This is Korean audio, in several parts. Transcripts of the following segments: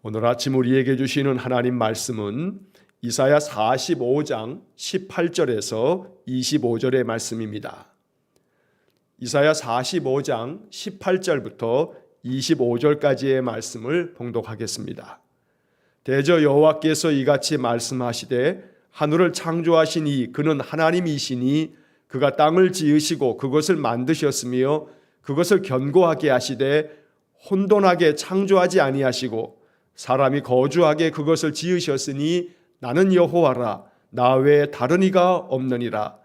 오늘 아침 우리에게 주시는 하나님 말씀은 이사야 45장 18절에서 25절의 말씀입니다. 이사야 45장 18절부터 25절까지의 말씀을 봉독하겠습니다. 대저 여호와께서 이같이 말씀하시되 하늘을 창조하시니 그는 하나님이시니 그가 땅을 지으시고 그것을 만드셨으며 그것을 견고하게 하시되 혼돈하게 창조하지 아니하시고 사람이 거주하게 그것을 지으셨으니 나는 여호와라. 나 외에 다른 이가 없느니라.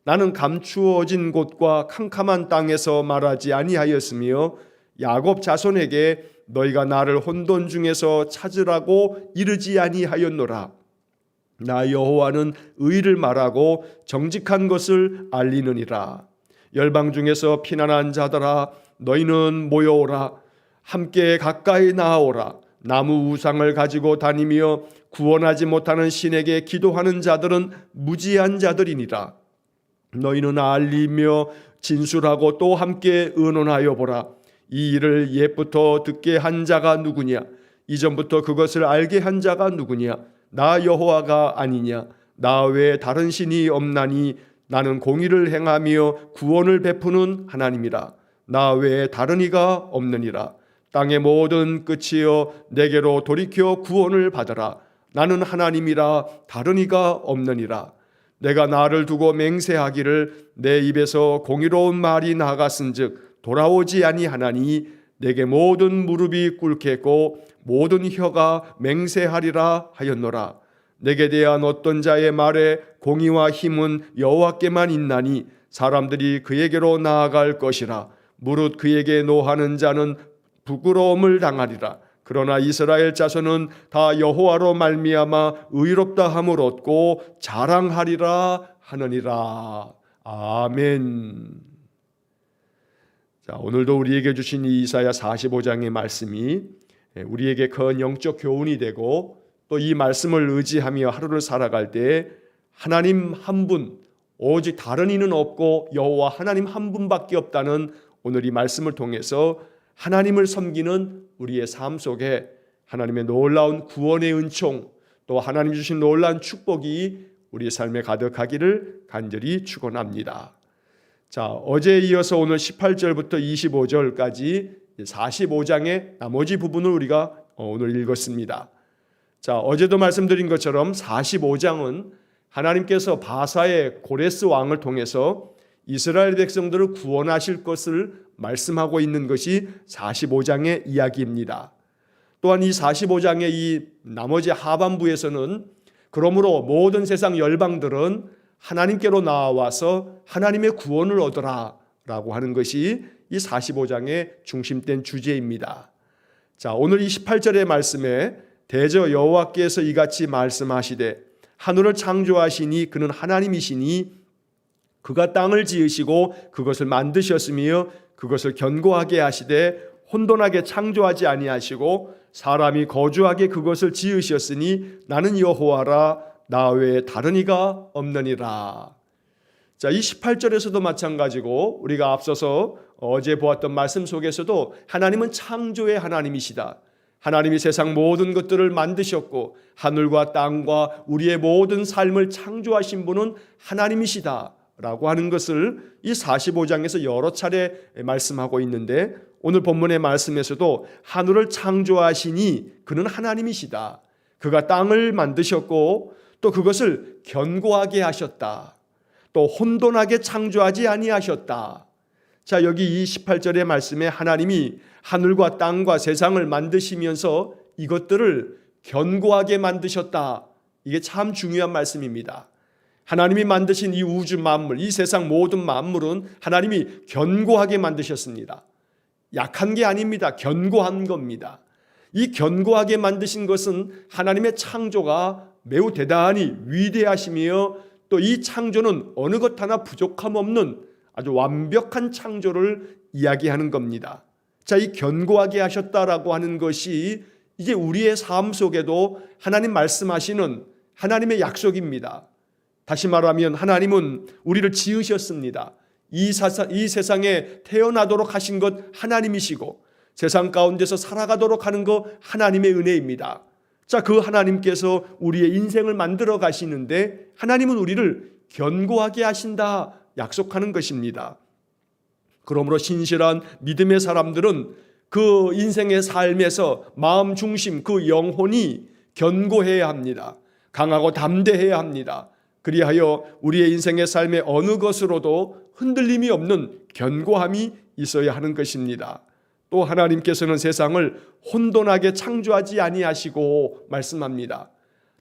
나는 감추어진 곳과 캄캄한 땅에서 말하지 아니하였으며 야곱 자손에게 너희가 나를 혼돈 중에서 찾으라고 이르지 아니하였노라. 나 여호와는 의를 말하고 정직한 것을 알리느니라. 열방 중에서 피난한 자들아 너희는 모여오라. 함께 가까이 나아오라. 나무 우상을 가지고 다니며 구원하지 못하는 신에게 기도하는 자들은 무지한 자들이니라. 너희는 알리며 진술하고 또 함께 의논하여 보라. 이 일을 옛부터 듣게 한 자가 누구냐? 이전부터 그것을 알게 한 자가 누구냐? 나 여호와가 아니냐? 나 외에 다른 신이 없나니 나는 공의를 행하며 구원을 베푸는 하나님이라. 나 외에 다른 이가 없느니라. 땅의 모든 끝이여 내게로 돌이켜 구원을 받으라. 나는 하나님이라 다른 이가 없느니라. 내가 나를 두고 맹세하기를 내 입에서 공의로운 말이 나갔은즉 돌아오지 아니하나니 내게 모든 무릎이 꿇겠고 모든 혀가 맹세하리라 하였노라. 내게 대한 어떤 자의 말에 공의와 힘은 여호와께만 있나니 사람들이 그에게로 나아갈 것이라. 무릇 그에게 노하는 자는 부끄러움을 당하리라. 그러나 이스라엘 자손은 다 여호와로 말미암아 의롭다 함을 얻고 자랑하리라 하느니라. 아멘. 자, 오늘도 우리에게 주신 이 이사야 45장의 말씀이 우리에게 큰 영적 교훈이 되고 또 이 말씀을 의지하며 하루를 살아갈 때 하나님 한 분, 오직 다른 이는 없고 여호와 하나님 한 분밖에 없다는 오늘 이 말씀을 통해서 하나님을 섬기는 우리의 삶 속에 하나님의 놀라운 구원의 은총 또 하나님 주신 놀라운 축복이 우리의 삶에 가득하기를 간절히 축원합니다. 자, 어제에 이어서 오늘 18절부터 25절까지 45장의 나머지 부분을 우리가 오늘 읽었습니다. 자, 어제도 말씀드린 것처럼 45장은 하나님께서 바사의 고레스 왕을 통해서 이스라엘 백성들을 구원하실 것을 말씀하고 있는 것이 45장의 이야기입니다. 또한 이 45장의 이 나머지 하반부에서는 그러므로 모든 세상 열방들은 하나님께로 나와서 하나님의 구원을 얻으라 라고 하는 것이 이 45장의 중심된 주제입니다. 자, 오늘 이 18절의 말씀에 대저 여호와께서 이같이 말씀하시되 하늘을 창조하시니 그는 하나님이시니 그가 땅을 지으시고 그것을 만드셨으며 그것을 견고하게 하시되 혼돈하게 창조하지 아니하시고 사람이 거주하게 그것을 지으셨으니 나는 여호와라. 나 외에 다른 이가 없느니라. 자, 이 18절에서도 마찬가지고 우리가 앞서서 어제 보았던 말씀 속에서도 하나님은 창조의 하나님이시다. 하나님이 세상 모든 것들을 만드셨고 하늘과 땅과 우리의 모든 삶을 창조하신 분은 하나님이시다 라고 하는 것을 이 45장에서 여러 차례 말씀하고 있는데 오늘 본문의 말씀에서도 하늘을 창조하시니 그는 하나님이시다. 그가 땅을 만드셨고 또 그것을 견고하게 하셨다. 또 혼돈하게 창조하지 아니하셨다. 자, 여기 이 18절의 말씀에 하나님이 하늘과 땅과 세상을 만드시면서 이것들을 견고하게 만드셨다. 이게 참 중요한 말씀입니다. 하나님이 만드신 이 우주 만물, 이 세상 모든 만물은 하나님이 견고하게 만드셨습니다. 약한 게 아닙니다. 견고한 겁니다. 이 견고하게 만드신 것은 하나님의 창조가 매우 대단히 위대하시며 또 이 창조는 어느 것 하나 부족함 없는 아주 완벽한 창조를 이야기하는 겁니다. 자, 이 견고하게 하셨다라고 하는 것이 이제 우리의 삶 속에도 하나님 말씀하시는 하나님의 약속입니다. 다시 말하면 하나님은 우리를 지으셨습니다. 이 세상에 태어나도록 하신 것 하나님이시고 세상 가운데서 살아가도록 하는 거 하나님의 은혜입니다. 자, 그 하나님께서 우리의 인생을 만들어 가시는데 하나님은 우리를 견고하게 하신다 약속하는 것입니다. 그러므로 신실한 믿음의 사람들은 그 인생의 삶에서 마음 중심, 그 영혼이 견고해야 합니다. 강하고 담대해야 합니다. 그리하여 우리의 인생의 삶의 어느 것으로도 흔들림이 없는 견고함이 있어야 하는 것입니다. 또 하나님께서는 세상을 혼돈하게 창조하지 아니하시고 말씀합니다.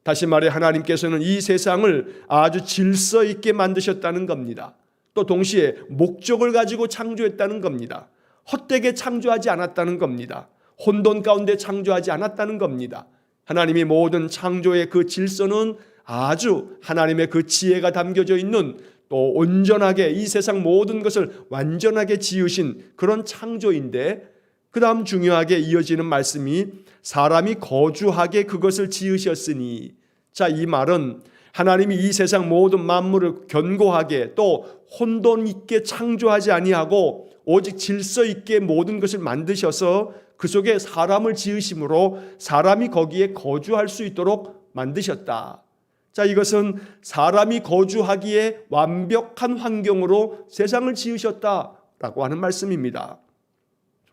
다시 말해 하나님께서는 이 세상을 아주 질서 있게 만드셨다는 겁니다. 또 동시에 목적을 가지고 창조했다는 겁니다. 헛되게 창조하지 않았다는 겁니다. 혼돈 가운데 창조하지 않았다는 겁니다. 하나님이 모든 창조의 그 질서는 아주 하나님의 그 지혜가 담겨져 있는 또 온전하게 이 세상 모든 것을 완전하게 지으신 그런 창조인데 그 다음 중요하게 이어지는 말씀이 사람이 거주하게 그것을 지으셨으니, 자, 이 말은 하나님이 이 세상 모든 만물을 견고하게 또 혼돈 있게 창조하지 아니하고 오직 질서 있게 모든 것을 만드셔서 그 속에 사람을 지으심으로 사람이 거기에 거주할 수 있도록 만드셨다. 자, 이것은 사람이 거주하기에 완벽한 환경으로 세상을 지으셨다라고 하는 말씀입니다.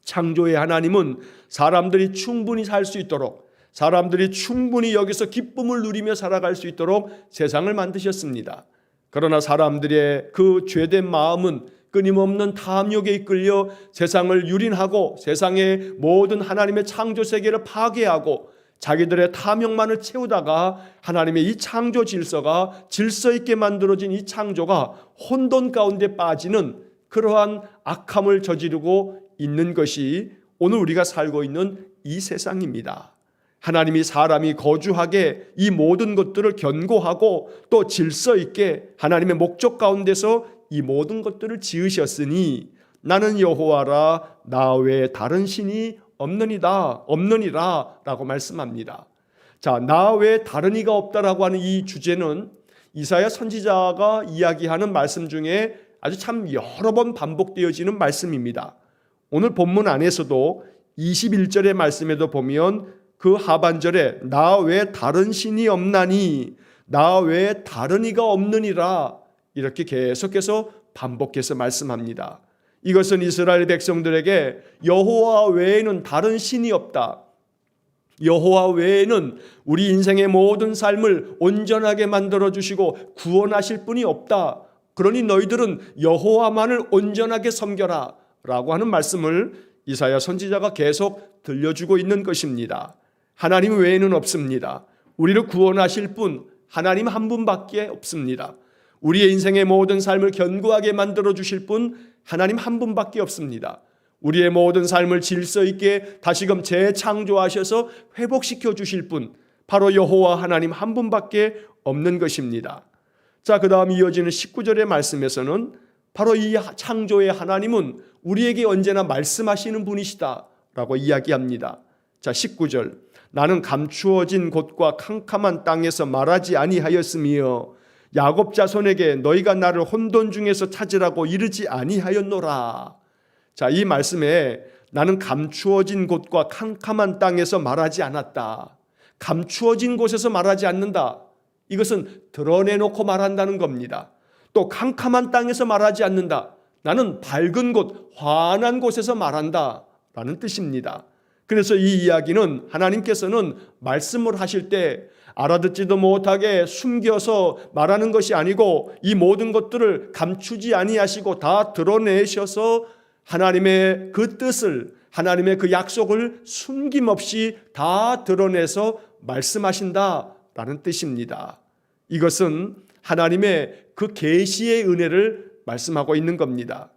창조의 하나님은 사람들이 충분히 살 수 있도록, 사람들이 충분히 여기서 기쁨을 누리며 살아갈 수 있도록 세상을 만드셨습니다. 그러나 사람들의 그 죄된 마음은 끊임없는 탐욕에 이끌려 세상을 유린하고 세상의 모든 하나님의 창조 세계를 파괴하고 자기들의 탐욕만을 채우다가 하나님의 이 창조 질서가 질서 있게 만들어진 이 창조가 혼돈 가운데 빠지는 그러한 악함을 저지르고 있는 것이 오늘 우리가 살고 있는 이 세상입니다. 하나님이 사람이 거주하게 이 모든 것들을 견고하고 또 질서 있게 하나님의 목적 가운데서 이 모든 것들을 지으셨으니 나는 여호와라 나 외에 다른 신이 없느니라 라고 말씀합니다. 자, 나 외에 다른 이가 없다라고 하는 이 주제는 이사야 선지자가 이야기하는 말씀 중에 아주 참 여러 번 반복되어지는 말씀입니다. 오늘 본문 안에서도 21절의 말씀에도 보면 그 하반절에 나 외에 다른 신이 없나니 나 외에 다른 이가 없느니라 이렇게 계속해서 반복해서 말씀합니다. 이것은 이스라엘 백성들에게 여호와 외에는 다른 신이 없다. 여호와 외에는 우리 인생의 모든 삶을 온전하게 만들어주시고 구원하실 분이 없다. 그러니 너희들은 여호와만을 온전하게 섬겨라 라고 하는 말씀을 이사야 선지자가 계속 들려주고 있는 것입니다. 하나님 외에는 없습니다. 우리를 구원하실 분 하나님 한 분밖에 없습니다. 우리의 인생의 모든 삶을 견고하게 만들어주실 분 하나님 한 분밖에 없습니다. 우리의 모든 삶을 질서 있게 다시금 재창조하셔서 회복시켜 주실 분 바로 여호와 하나님 한 분밖에 없는 것입니다. 자, 그 다음 이어지는 19절의 말씀에서는 바로 이 창조의 하나님은 우리에게 언제나 말씀하시는 분이시다 라고 이야기합니다. 자, 19절 나는 감추어진 곳과 캄캄한 땅에서 말하지 아니하였으며 야곱 자손에게 너희가 나를 혼돈 중에서 찾으라고 이르지 아니하였노라. 자, 이 말씀에 나는 감추어진 곳과 캄캄한 땅에서 말하지 않았다. 감추어진 곳에서 말하지 않는다. 이것은 드러내놓고 말한다는 겁니다. 또 캄캄한 땅에서 말하지 않는다. 나는 밝은 곳, 환한 곳에서 말한다 라는 뜻입니다. 그래서 이 이야기는 하나님께서는 말씀을 하실 때 알아듣지도 못하게 숨겨서 말하는 것이 아니고 이 모든 것들을 감추지 아니하시고 다 드러내셔서 하나님의 그 뜻을, 하나님의 그 약속을 숨김없이 다 드러내서 말씀하신다라는 뜻입니다. 이것은 하나님의 그 계시의 은혜를 말씀하고 있는 겁니다.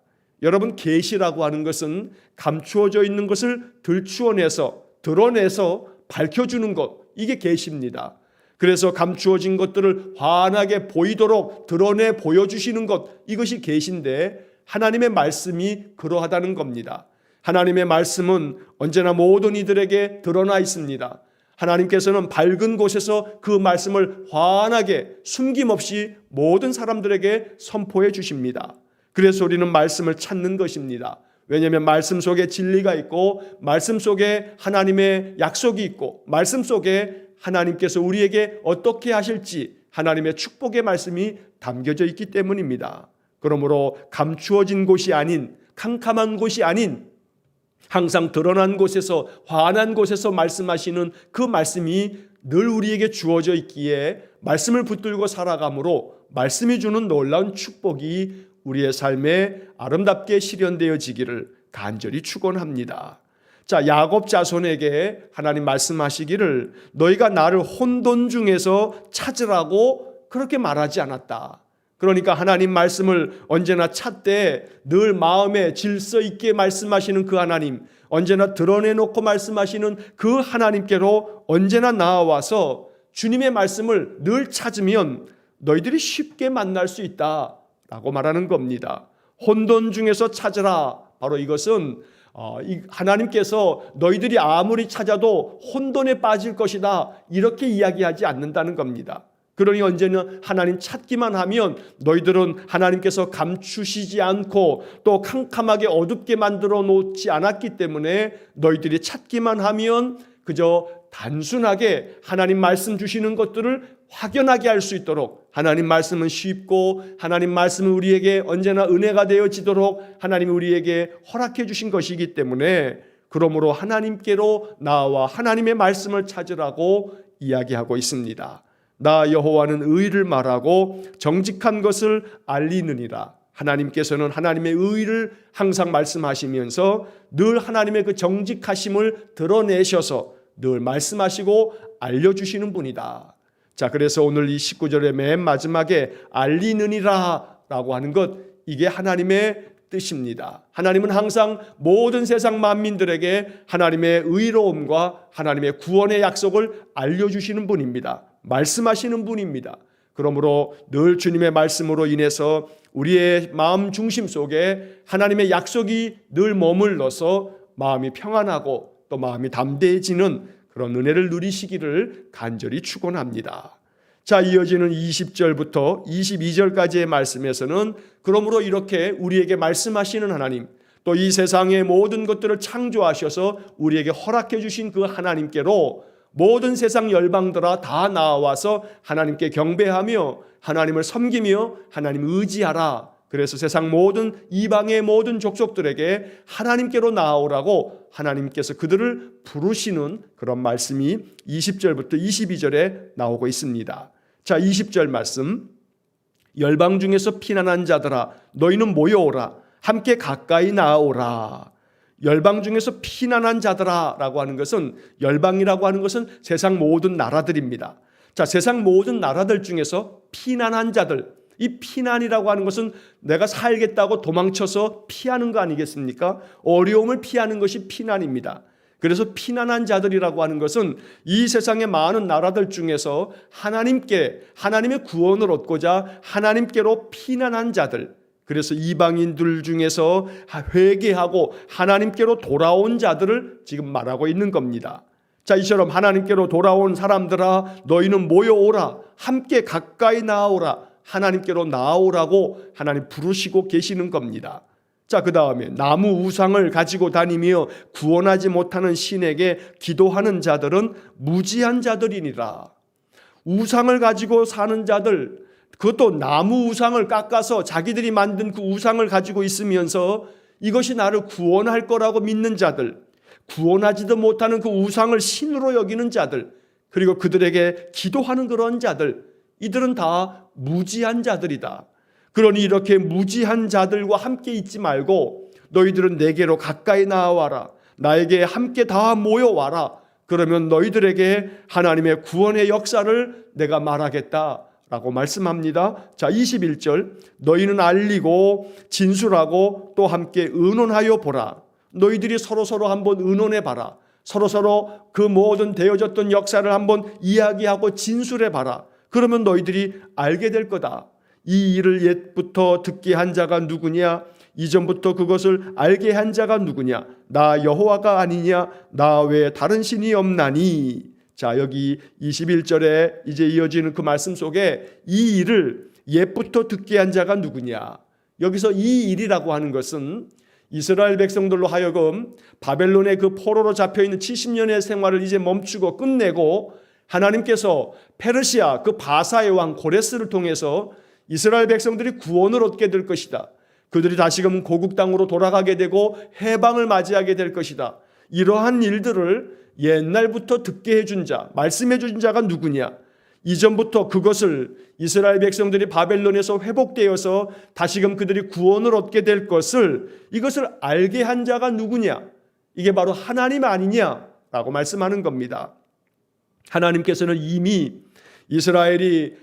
여러분, 계시라고 하는 것은 감추어져 있는 것을 들추어내서 드러내서 밝혀주는 것, 이게 계시입니다. 그래서 감추어진 것들을 환하게 보이도록 드러내 보여주시는 것, 이것이 계시인데 하나님의 말씀이 그러하다는 겁니다. 하나님의 말씀은 언제나 모든 이들에게 드러나 있습니다. 하나님께서는 밝은 곳에서 그 말씀을 환하게 숨김없이 모든 사람들에게 선포해 주십니다. 그래서 우리는 말씀을 찾는 것입니다. 왜냐하면 말씀 속에 진리가 있고 말씀 속에 하나님의 약속이 있고 말씀 속에 하나님께서 우리에게 어떻게 하실지 하나님의 축복의 말씀이 담겨져 있기 때문입니다. 그러므로 감추어진 곳이 아닌, 캄캄한 곳이 아닌, 항상 드러난 곳에서, 환한 곳에서 말씀하시는 그 말씀이 늘 우리에게 주어져 있기에 말씀을 붙들고 살아가므로 말씀이 주는 놀라운 축복이 우리의 삶에 아름답게 실현되어지기를 간절히 축원합니다. 자, 야곱 자손에게 하나님 말씀하시기를 너희가 나를 혼돈 중에서 찾으라고 그렇게 말하지 않았다. 그러니까 하나님 말씀을 언제나 찾되 늘 마음에 질서 있게 말씀하시는 그 하나님, 언제나 드러내놓고 말씀하시는 그 하나님께로 언제나 나아와서 주님의 말씀을 늘 찾으면 너희들이 쉽게 만날 수 있다라고 말하는 겁니다. 혼돈 중에서 찾으라. 바로 이것은 하나님께서 너희들이 아무리 찾아도 혼돈에 빠질 것이다 이렇게 이야기하지 않는다는 겁니다. 그러니 언제나 하나님 찾기만 하면 너희들은 하나님께서 감추시지 않고 또 캄캄하게 어둡게 만들어 놓지 않았기 때문에 너희들이 찾기만 하면 그저 단순하게 하나님 말씀 주시는 것들을 확연하게 할 수 있도록 하나님 말씀은 쉽고 하나님 말씀은 우리에게 언제나 은혜가 되어지도록 하나님이 우리에게 허락해 주신 것이기 때문에 그러므로 하나님께로 나와 하나님의 말씀을 찾으라고 이야기하고 있습니다. 나 여호와는 의를 말하고 정직한 것을 알리느니라. 하나님께서는 하나님의 의를 항상 말씀하시면서 늘 하나님의 그 정직하심을 드러내셔서 늘 말씀하시고 알려주시는 분이다. 자, 그래서 오늘 이 19절의 맨 마지막에 알리느니라 라고 하는 것, 이게 하나님의 뜻입니다. 하나님은 항상 모든 세상 만민들에게 하나님의 의로움과 하나님의 구원의 약속을 알려주시는 분입니다. 말씀하시는 분입니다. 그러므로 늘 주님의 말씀으로 인해서 우리의 마음 중심 속에 하나님의 약속이 늘 머물러서 마음이 평안하고 또 마음이 담대해지는 그런 은혜를 누리시기를 간절히 축원합니다. 자, 이어지는 20절부터 22절까지의 말씀에서는 그러므로 이렇게 우리에게 말씀하시는 하나님, 또 이 세상의 모든 것들을 창조하셔서 우리에게 허락해 주신 그 하나님께로 모든 세상 열방들아 다 나와서 하나님께 경배하며 하나님을 섬기며 하나님 의지하라. 그래서 세상 모든 이방의 모든 족속들에게 하나님께로 나아오라고 하나님께서 그들을 부르시는 그런 말씀이 20절부터 22절에 나오고 있습니다. 자, 20절 말씀. 열방 중에서 피난한 자들아 너희는 모여오라. 함께 가까이 나아오라. 열방 중에서 피난한 자들아 라고 하는 것은, 열방이라고 하는 것은 세상 모든 나라들입니다. 자, 세상 모든 나라들 중에서 피난한 자들, 이 피난이라고 하는 것은 내가 살겠다고 도망쳐서 피하는 거 아니겠습니까? 어려움을 피하는 것이 피난입니다. 그래서 피난한 자들이라고 하는 것은 이 세상의 많은 나라들 중에서 하나님의 구원을 얻고자 하나님께로 피난한 자들, 그래서 이방인들 중에서 회개하고 하나님께로 돌아온 자들을 지금 말하고 있는 겁니다. 자, 이처럼 하나님께로 돌아온 사람들아 너희는 모여오라. 함께 가까이 나아오라. 하나님께로 나아오라고 하나님 부르시고 계시는 겁니다. 자, 그 다음에 나무 우상을 가지고 다니며 구원하지 못하는 신에게 기도하는 자들은 무지한 자들이니라. 우상을 가지고 사는 자들, 그것도 나무 우상을 깎아서 자기들이 만든 그 우상을 가지고 있으면서 이것이 나를 구원할 거라고 믿는 자들, 구원하지도 못하는 그 우상을 신으로 여기는 자들, 그리고 그들에게 기도하는 그런 자들, 이들은 다 무지한 자들이다. 그러니 이렇게 무지한 자들과 함께 있지 말고 너희들은 내게로 가까이 나와라. 나에게 함께 다 모여와라. 그러면 너희들에게 하나님의 구원의 역사를 내가 말하겠다라고 말씀합니다. 자, 21절. 너희는 알리고 진술하고 또 함께 의논하여 보라. 너희들이 서로서로 한번 의논해 봐라. 서로서로 그 모든 되어졌던 역사를 한번 이야기하고 진술해 봐라. 그러면 너희들이 알게 될 거다. 이 일을 옛부터 듣게 한 자가 누구냐? 이전부터 그것을 알게 한 자가 누구냐? 나 여호와가 아니냐? 나 외에 다른 신이 없나니? 자, 여기 21절에 이제 이어지는 그 말씀 속에 이 일을 옛부터 듣게 한 자가 누구냐? 여기서 이 일이라고 하는 것은 이스라엘 백성들로 하여금 바벨론의 그 포로로 잡혀있는 70년의 생활을 이제 멈추고 끝내고 하나님께서 페르시아 그 바사의 왕 고레스를 통해서 이스라엘 백성들이 구원을 얻게 될 것이다. 그들이 다시금 고국 땅으로 돌아가게 되고 해방을 맞이하게 될 것이다. 이러한 일들을 옛날부터 듣게 해준 자, 말씀해 준 자가 누구냐? 이전부터 그것을 이스라엘 백성들이 바벨론에서 회복되어서 다시금 그들이 구원을 얻게 될 것을 이것을 알게 한 자가 누구냐? 이게 바로 하나님 아니냐라고 말씀하는 겁니다. 하나님께서는 이미 이스라엘이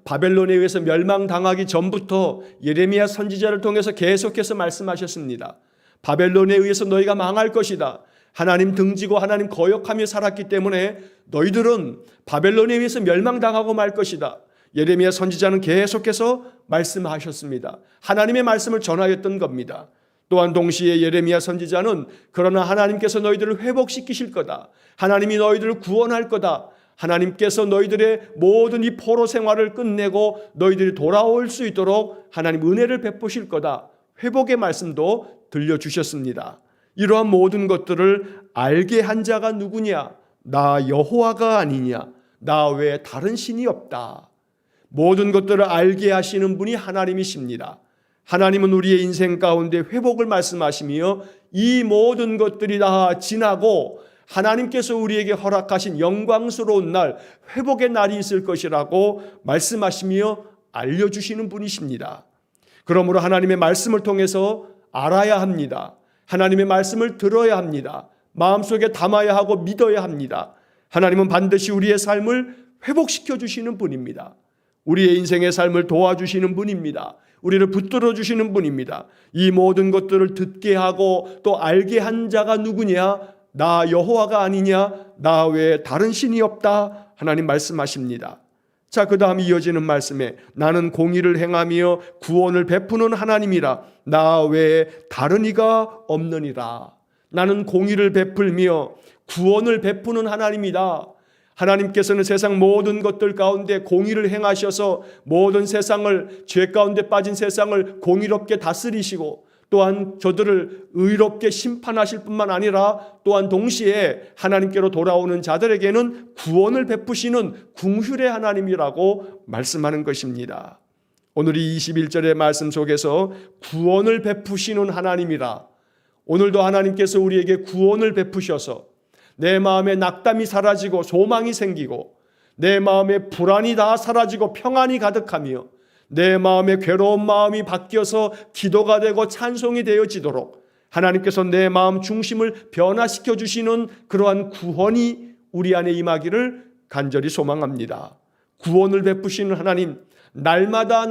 바벨론에 의해서 멸망당하기 전부터 예레미야 선지자를 통해서 계속해서 말씀하셨습니다. 바벨론에 의해서 너희가 망할 것이다. 하나님 등지고 하나님 거역하며 살았기 때문에 너희들은 바벨론에 의해서 멸망당하고 말 것이다. 예레미야 선지자는 계속해서 말씀하셨습니다. 하나님의 말씀을 전하였던 겁니다. 또한 동시에 예레미야 선지자는 그러나 하나님께서 너희들을 회복시키실 거다. 하나님이 너희들을 구원할 거다. 하나님께서 너희들의 모든 이 포로 생활을 끝내고 너희들이 돌아올 수 있도록 하나님 은혜를 베푸실 거다. 회복의 말씀도 들려주셨습니다. 이러한 모든 것들을 알게 한 자가 누구냐? 나 여호와가 아니냐? 나 외에 다른 신이 없다. 모든 것들을 알게 하시는 분이 하나님이십니다. 하나님은 우리의 인생 가운데 회복을 말씀하시며 이 모든 것들이 다 지나고 하나님께서 우리에게 허락하신 영광스러운 날, 회복의 날이 있을 것이라고 말씀하시며 알려주시는 분이십니다. 그러므로 하나님의 말씀을 통해서 알아야 합니다. 하나님의 말씀을 들어야 합니다. 마음속에 담아야 하고 믿어야 합니다. 하나님은 반드시 우리의 삶을 회복시켜 주시는 분입니다. 우리의 인생의 삶을 도와주시는 분입니다. 우리를 붙들어 주시는 분입니다. 이 모든 것들을 듣게 하고 또 알게 한 자가 누구냐? 나 여호와가 아니냐? 나 외에 다른 신이 없다. 하나님 말씀하십니다. 자, 그 다음 이어지는 말씀에 나는 공의를 행하며 구원을 베푸는 하나님이라. 나 외에 다른 이가 없느니라. 나는 공의를 베풀며 구원을 베푸는 하나님이다. 하나님께서는 세상 모든 것들 가운데 공의를 행하셔서 모든 세상을, 죄 가운데 빠진 세상을 공의롭게 다스리시고 또한 저들을 의롭게 심판하실 뿐만 아니라 또한 동시에 하나님께로 돌아오는 자들에게는 구원을 베푸시는 궁휼의 하나님이라고 말씀하는 것입니다. 오늘 이 21절의 말씀 속에서 구원을 베푸시는 하나님이라. 오늘도 하나님께서 우리에게 구원을 베푸셔서 내 마음에 낙담이 사라지고 소망이 생기고 내 마음에 불안이 다 사라지고 평안이 가득하며 내 마음의 괴로운 마음이 바뀌어서 기도가 되고 찬송이 되어지도록 하나님께서 내 마음 중심을 변화시켜 주시는 그러한 구원이 우리 안에 임하기를 간절히 소망합니다. 구원을 베푸시는 하나님, 날마다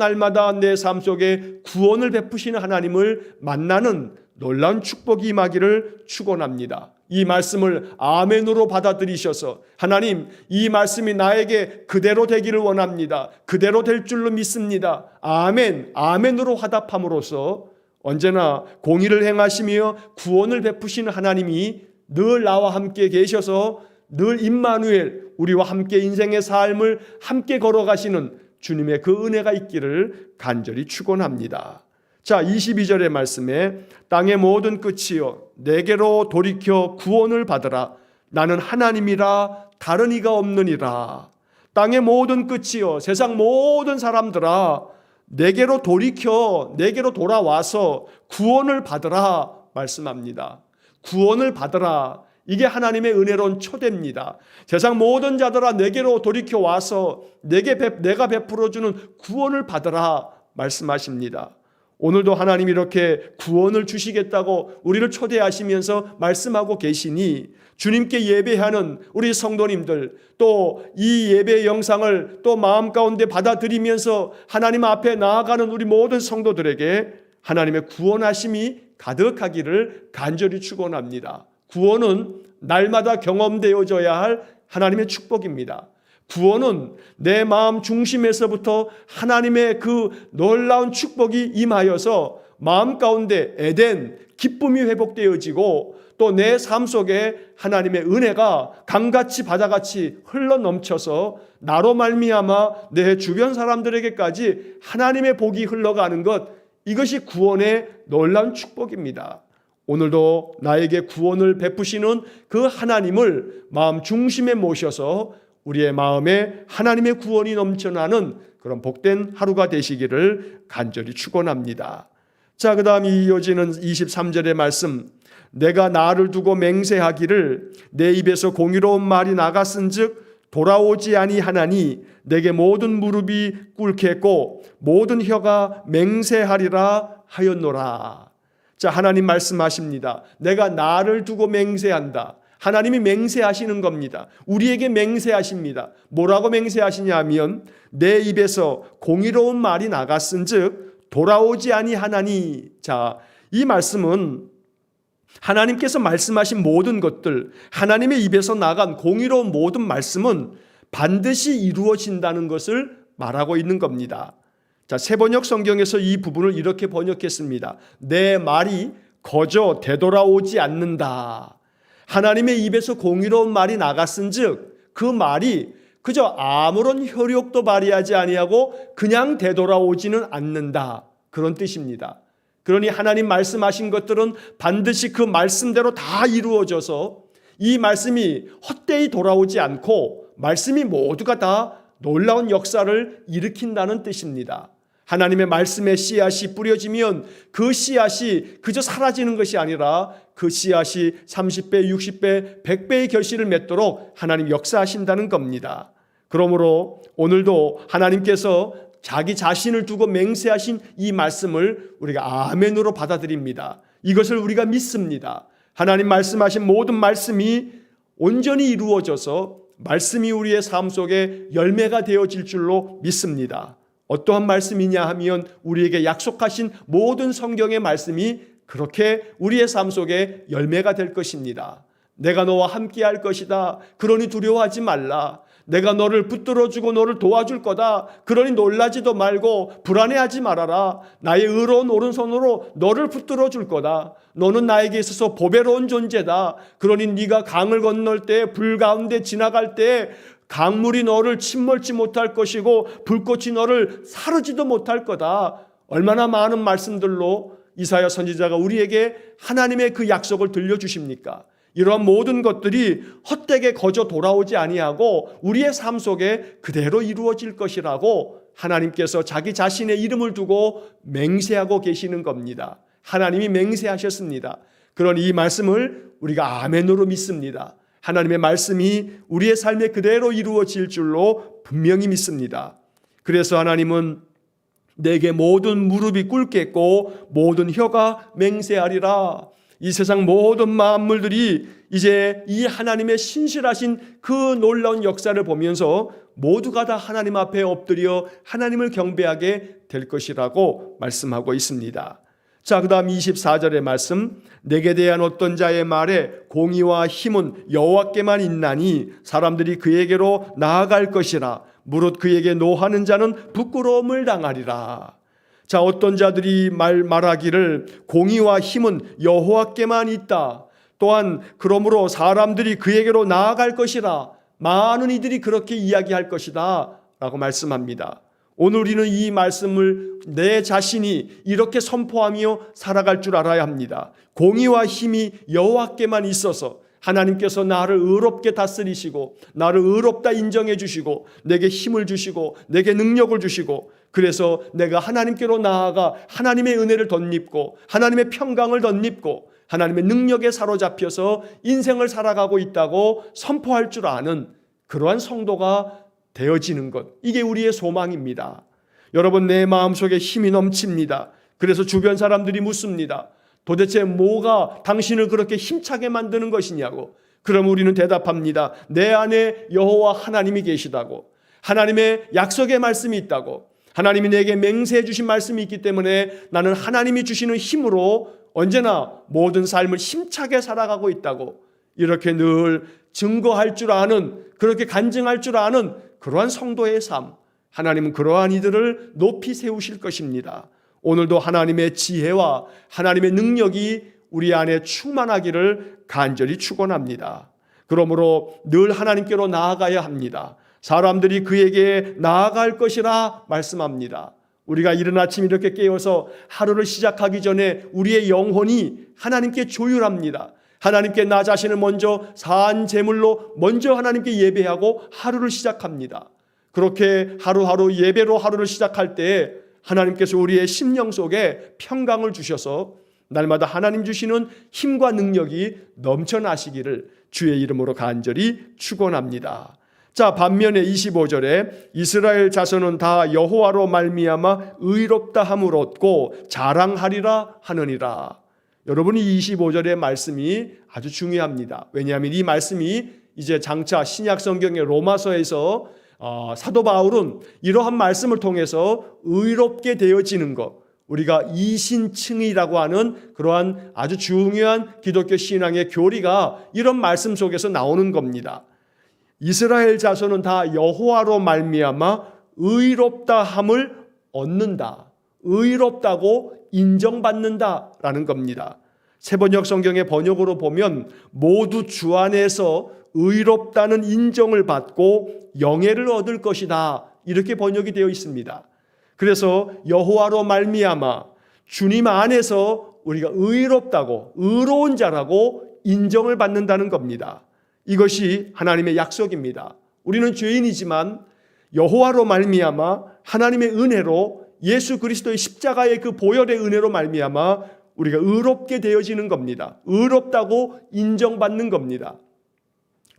내 삶 속에 구원을 베푸시는 하나님을 만나는 놀라운 축복이 임하기를 축원합니다. 이 말씀을 아멘으로 받아들이셔서 하나님, 이 말씀이 나에게 그대로 되기를 원합니다. 그대로 될 줄로 믿습니다. 아멘, 아멘으로 화답함으로써 언제나 공의를 행하시며 구원을 베푸시는 하나님이 늘 나와 함께 계셔서 늘 임마누엘, 우리와 함께 인생의 삶을 함께 걸어가시는 주님의 그 은혜가 있기를 간절히 축원합니다. 자, 22절의 말씀에 땅의 모든 끝이여 내게로 돌이켜 구원을 받으라. 나는 하나님이라 다른 이가 없느니라. 땅의 모든 끝이여, 세상 모든 사람들아 내게로 돌이켜, 내게로 돌아와서 구원을 받으라 말씀합니다. 구원을 받으라. 이게 하나님의 은혜로운 초대입니다. 세상 모든 자들아 내게로 돌이켜 와서 내가 베풀어주는 구원을 받으라 말씀하십니다. 오늘도 하나님이 이렇게 구원을 주시겠다고 우리를 초대하시면서 말씀하고 계시니 주님께 예배하는 우리 성도님들, 또 이 예배 영상을 또 마음 가운데 받아들이면서 하나님 앞에 나아가는 우리 모든 성도들에게 하나님의 구원하심이 가득하기를 간절히 축원합니다. 구원은 날마다 경험되어져야 할 하나님의 축복입니다. 구원은 내 마음 중심에서부터 하나님의 그 놀라운 축복이 임하여서 마음 가운데 에덴, 기쁨이 회복되어지고 또 내 삶 속에 하나님의 은혜가 강같이 바다같이 흘러넘쳐서 나로 말미암아 내 주변 사람들에게까지 하나님의 복이 흘러가는 것, 이것이 구원의 놀라운 축복입니다. 오늘도 나에게 구원을 베푸시는 그 하나님을 마음 중심에 모셔서 우리의 마음에 하나님의 구원이 넘쳐나는 그런 복된 하루가 되시기를 간절히 축원합니다. 자, 그 다음 이어지는 23절의 말씀, 내가 나를 두고 맹세하기를 내 입에서 공의로운 말이 나갔은즉 돌아오지 아니하나니 내게 모든 무릎이 꿇겠고 모든 혀가 맹세하리라 하였노라. 자, 하나님 말씀하십니다. 내가 나를 두고 맹세한다. 하나님이 맹세하시는 겁니다. 우리에게 맹세하십니다. 뭐라고 맹세하시냐 하면 내 입에서 공의로운 말이 나갔은즉 돌아오지 아니하나니. 자, 이 말씀은 하나님께서 말씀하신 모든 것들, 하나님의 입에서 나간 공의로운 모든 말씀은 반드시 이루어진다는 것을 말하고 있는 겁니다. 자, 새번역 성경에서 이 부분을 이렇게 번역했습니다. 내 말이 거저 되돌아오지 않는다. 하나님의 입에서 공의로운 말이 나갔은즉 그 말이 그저 아무런 효력도 발휘하지 아니하고 그냥 되돌아오지는 않는다. 그런 뜻입니다. 그러니 하나님 말씀하신 것들은 반드시 그 말씀대로 다 이루어져서 이 말씀이 헛되이 돌아오지 않고 말씀이 모두가 다 놀라운 역사를 일으킨다는 뜻입니다. 하나님의 말씀의 씨앗이 뿌려지면 그 씨앗이 그저 사라지는 것이 아니라 그 씨앗이 30배, 60배, 100배의 결실을 맺도록 하나님 역사하신다는 겁니다. 그러므로 오늘도 하나님께서 자기 자신을 두고 맹세하신 이 말씀을 우리가 아멘으로 받아들입니다. 이것을 우리가 믿습니다. 하나님 말씀하신 모든 말씀이 온전히 이루어져서 말씀이 우리의 삶 속에 열매가 되어질 줄로 믿습니다. 어떠한 말씀이냐 하면 우리에게 약속하신 모든 성경의 말씀이 그렇게 우리의 삶 속에 열매가 될 것입니다. 내가 너와 함께 할 것이다. 그러니 두려워하지 말라. 내가 너를 붙들어주고 너를 도와줄 거다. 그러니 놀라지도 말고 불안해하지 말아라. 나의 의로운 오른손으로 너를 붙들어줄 거다. 너는 나에게 있어서 보배로운 존재다. 그러니 네가 강을 건널 때, 불 가운데 지나갈 때 강물이 너를 침몰지 못할 것이고 불꽃이 너를 사르지도 못할 거다. 얼마나 많은 말씀들로 이사야 선지자가 우리에게 하나님의 그 약속을 들려주십니까? 이러한 모든 것들이 헛되게 거저 돌아오지 아니하고 우리의 삶 속에 그대로 이루어질 것이라고 하나님께서 자기 자신의 이름을 두고 맹세하고 계시는 겁니다. 하나님이 맹세하셨습니다. 그러니 이 말씀을 우리가 아멘으로 믿습니다. 하나님의 말씀이 우리의 삶에 그대로 이루어질 줄로 분명히 믿습니다. 그래서 하나님은 내게 모든 무릎이 꿇겠고 모든 혀가 맹세하리라. 이 세상 모든 만물들이 이제 이 하나님의 신실하신 그 놀라운 역사를 보면서 모두가 다 하나님 앞에 엎드려 하나님을 경배하게 될 것이라고 말씀하고 있습니다. 자, 그 다음 24절의 말씀, 내게 대한 어떤 자의 말에 공의와 힘은 여호와께만 있나니 사람들이 그에게로 나아갈 것이라. 무릇 그에게 노하는 자는 부끄러움을 당하리라. 자, 어떤 자들이 말하기를 공의와 힘은 여호와께만 있다. 또한 그러므로 사람들이 그에게로 나아갈 것이라. 많은 이들이 그렇게 이야기할 것이다 라고 말씀합니다. 오늘 우리는 이 말씀을 내 자신이 이렇게 선포하며 살아갈 줄 알아야 합니다. 공의와 힘이 여호와께만 있어서 하나님께서 나를 의롭게 다스리시고 나를 의롭다 인정해 주시고 내게 힘을 주시고 내게 능력을 주시고 그래서 내가 하나님께로 나아가 하나님의 은혜를 덧입고 하나님의 평강을 덧입고 하나님의 능력에 사로잡혀서 인생을 살아가고 있다고 선포할 줄 아는 그러한 성도가 되어지는 것, 이게 우리의 소망입니다. 여러분, 내 마음속에 힘이 넘칩니다. 그래서 주변 사람들이 묻습니다. 도대체 뭐가 당신을 그렇게 힘차게 만드는 것이냐고. 그럼 우리는 대답합니다. 내 안에 여호와 하나님이 계시다고. 하나님의 약속의 말씀이 있다고. 하나님이 내게 맹세해 주신 말씀이 있기 때문에 나는 하나님이 주시는 힘으로 언제나 모든 삶을 힘차게 살아가고 있다고. 이렇게 늘 증거할 줄 아는, 그렇게 간증할 줄 아는 그러한 성도의 삶, 하나님은 그러한 이들을 높이 세우실 것입니다. 오늘도 하나님의 지혜와 하나님의 능력이 우리 안에 충만하기를 간절히 축원합니다. 그러므로 늘 하나님께로 나아가야 합니다. 사람들이 그에게 나아갈 것이라 말씀합니다. 우리가 이른 아침 이렇게 깨어서 하루를 시작하기 전에 우리의 영혼이 하나님께 조율합니다. 하나님께 나 자신을 먼저 산 제물로 먼저 하나님께 예배하고 하루를 시작합니다. 그렇게 하루하루 예배로 하루를 시작할 때 하나님께서 우리의 심령 속에 평강을 주셔서 날마다 하나님 주시는 힘과 능력이 넘쳐나시기를 주의 이름으로 간절히 축원합니다. 자, 반면에 25절에 이스라엘 자손은 다 여호와로 말미암아 의롭다 함을 얻고 자랑하리라 하느니라. 여러분이 25절의 말씀이 아주 중요합니다. 왜냐하면 이 말씀이 이제 장차 신약 성경의 로마서에서 사도 바울은 이러한 말씀을 통해서 의롭게 되어지는 것, 우리가 이신층이라고 하는 그러한 아주 중요한 기독교 신앙의 교리가 이런 말씀 속에서 나오는 겁니다. 이스라엘 자손은 다 여호와로 말미암아 의롭다 함을 얻는다. 의롭다고 인정받는다라는 겁니다. 새번역 성경의 번역으로 보면 모두 주 안에서 의롭다는 인정을 받고 영예를 얻을 것이다. 이렇게 번역이 되어 있습니다. 그래서 여호와로 말미암아 주님 안에서 우리가 의롭다고 의로운 자라고 인정을 받는다는 겁니다. 이것이 하나님의 약속입니다. 우리는 죄인이지만 여호와로 말미암아 하나님의 은혜로 예수 그리스도의 십자가의 그 보혈의 은혜로 말미암아 우리가 의롭게 되어지는 겁니다. 의롭다고 인정받는 겁니다.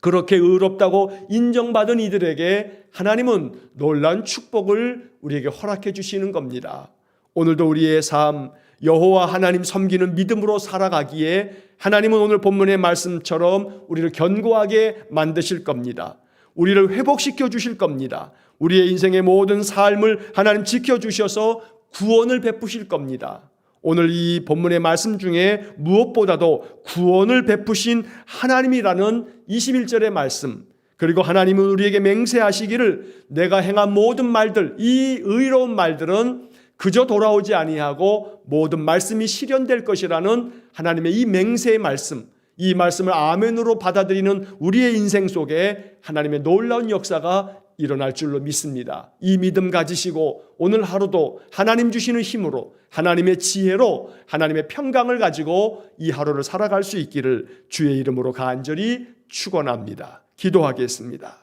그렇게 의롭다고 인정받은 이들에게 하나님은 놀라운 축복을 우리에게 허락해 주시는 겁니다. 오늘도 우리의 삶, 여호와 하나님 섬기는 믿음으로 살아가기에 하나님은 오늘 본문의 말씀처럼 우리를 견고하게 만드실 겁니다. 우리를 회복시켜 주실 겁니다. 우리의 인생의 모든 삶을 하나님 지켜주셔서 구원을 베푸실 겁니다. 오늘 이 본문의 말씀 중에 무엇보다도 구원을 베푸신 하나님이라는 21절의 말씀, 그리고 하나님은 우리에게 맹세하시기를 내가 행한 모든 말들, 이 의로운 말들은 그저 돌아오지 아니하고 모든 말씀이 실현될 것이라는 하나님의 이 맹세의 말씀, 이 말씀을 아멘으로 받아들이는 우리의 인생 속에 하나님의 놀라운 역사가 일어날 줄로 믿습니다. 이 믿음 가지시고 오늘 하루도 하나님 주시는 힘으로 하나님의 지혜로 하나님의 평강을 가지고 이 하루를 살아갈 수 있기를 주의 이름으로 간절히 축원합니다. 기도하겠습니다.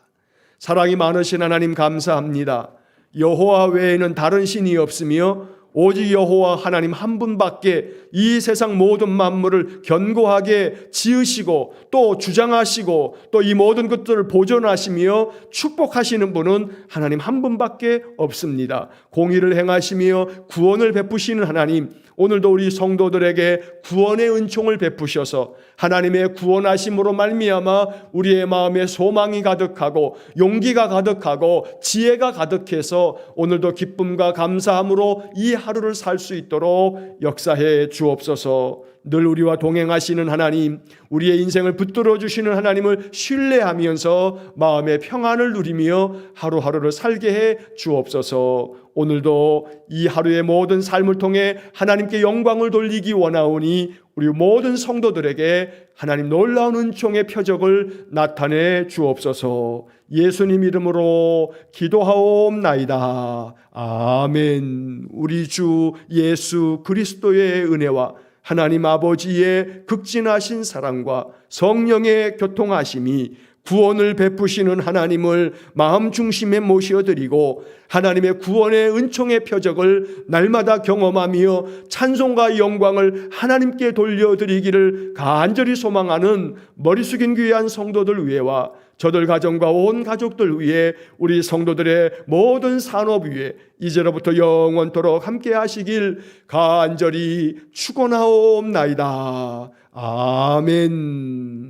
사랑이 많으신 하나님 감사합니다. 여호와 외에는 다른 신이 없으며 오직 여호와 하나님 한 분밖에 이 세상 모든 만물을 견고하게 지으시고 또 주장하시고 또 이 모든 것들을 보존하시며 축복하시는 분은 하나님 한 분밖에 없습니다. 공의를 행하시며 구원을 베푸시는 하나님, 오늘도 우리 성도들에게 구원의 은총을 베푸셔서 하나님의 구원하심으로 말미암아 우리의 마음에 소망이 가득하고 용기가 가득하고 지혜가 가득해서 오늘도 기쁨과 감사함으로 이 하루를 살 수 있도록 역사해 주옵소서. 늘 우리와 동행하시는 하나님, 우리의 인생을 붙들어 주시는 하나님을 신뢰하면서 마음의 평안을 누리며 하루하루를 살게 해 주옵소서. 오늘도 이 하루의 모든 삶을 통해 하나님께 영광을 돌리기 원하오니 우리 모든 성도들에게 하나님 놀라운 은총의 표적을 나타내 주옵소서. 예수님 이름으로 기도하옵나이다. 아멘. 우리 주 예수 그리스도의 은혜와 하나님 아버지의 극진하신 사랑과 성령의 교통하심이 구원을 베푸시는 하나님을 마음 중심에 모셔드리고 하나님의 구원의 은총의 표적을 날마다 경험하며 찬송과 영광을 하나님께 돌려드리기를 간절히 소망하는 머리 숙인 귀한 성도들 위에와 저들 가정과 온 가족들 위에 우리 성도들의 모든 산업 위에 이제로부터 영원토록 함께 하시길 간절히 축원하옵나이다. 아멘.